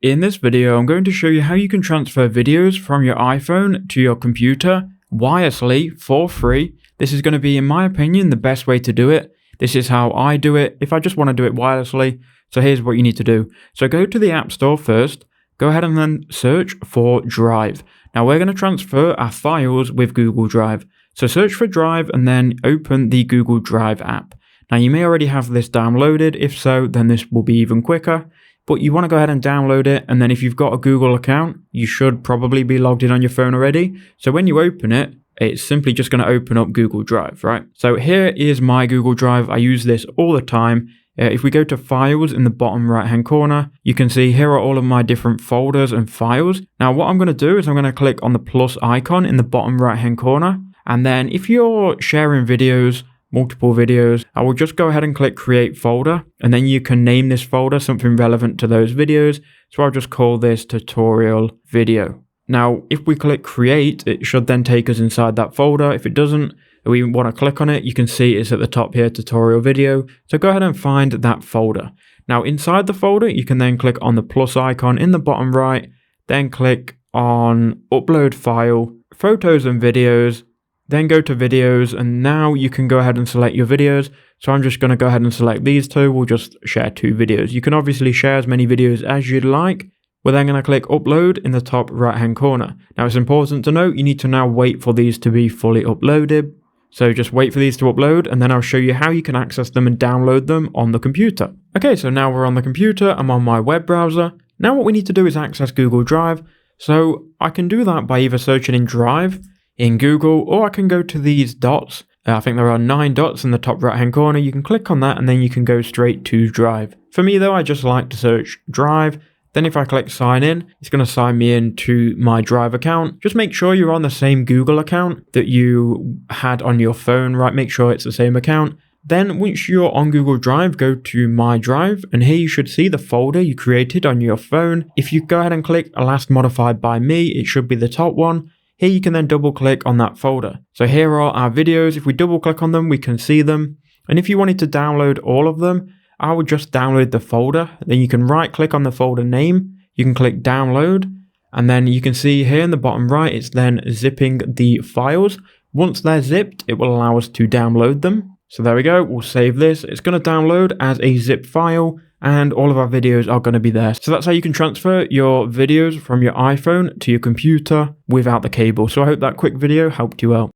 In this video, I'm going to show you how you can transfer videos from your iPhone to your computer wirelessly for free. This is going to be, in my opinion, the best way to do it. This is how I do it if I just want to do it wirelessly. So here's what you need to do. So go to the App Store first, go ahead and then search for Drive. Now we're going to transfer our files with Google Drive. So search for Drive and then open the Google Drive app. Now you may already have this downloaded. If so, then this will be even quicker. But you want to go ahead and download it, and then if you've got a Google account, you should probably be logged in on your phone already. So when you open it, it's simply just going to open up Google Drive, right? So here is my Google Drive. I use this all the time. If we go to Files in the bottom right-hand corner, you can see here are all of my different folders and files. Now what I'm going to do is I'm going to click on the plus icon in the bottom right-hand corner. And then if you're sharing videos, multiple videos, I will just go ahead and click create folder, and then you can name this folder something relevant to those videos. So I'll just call this tutorial video. Now, if we click create, it should then take us inside that folder. If it doesn't, we want to click on it, you can see it's at the top here, tutorial video. So go ahead and find that folder. Now inside the folder, you can then click on the plus icon in the bottom right, then click on upload file, photos and videos, then go to videos, and now you can go ahead and select your videos. So I'm just going to go ahead and select these two. We'll just share two videos. You can obviously share as many videos as you'd like. We're then going to click upload in the top right hand corner. Now it's important to note you need to now wait for these to be fully uploaded. So just wait for these to upload, and then I'll show you how you can access them and download them on the computer. Okay, so now we're on the computer. I'm on my web browser. Now what we need to do is access Google Drive. So I can do that by either searching in Drive in Google, or I can go to these dots. I think there are 9 dots in the top right hand corner. You can click on that and then you can go straight to Drive. For me though, I just like to search Drive. Then if I click sign in, it's going to sign me in to my Drive account. Just make sure you're on the same Google account that you had on your phone, right? Make sure it's the same account. Then once you're on Google Drive, go to My Drive, and here you should see the folder you created on your phone. If you go ahead and click last modified by me, it should be the top one. Here you can then double click on that folder. So here are our videos. If we double click on them, we can see them. And if you wanted to download all of them, I would just download the folder. Then you can right click on the folder name. You can click download. And then you can see here in the bottom right, it's then zipping the files. Once they're zipped, it will allow us to download them. So there we go. We'll save this. It's going to download as a zip file, and all of our videos are going to be there. So that's how you can transfer your videos from your iPhone to your computer without the cable. So I hope that quick video helped you out.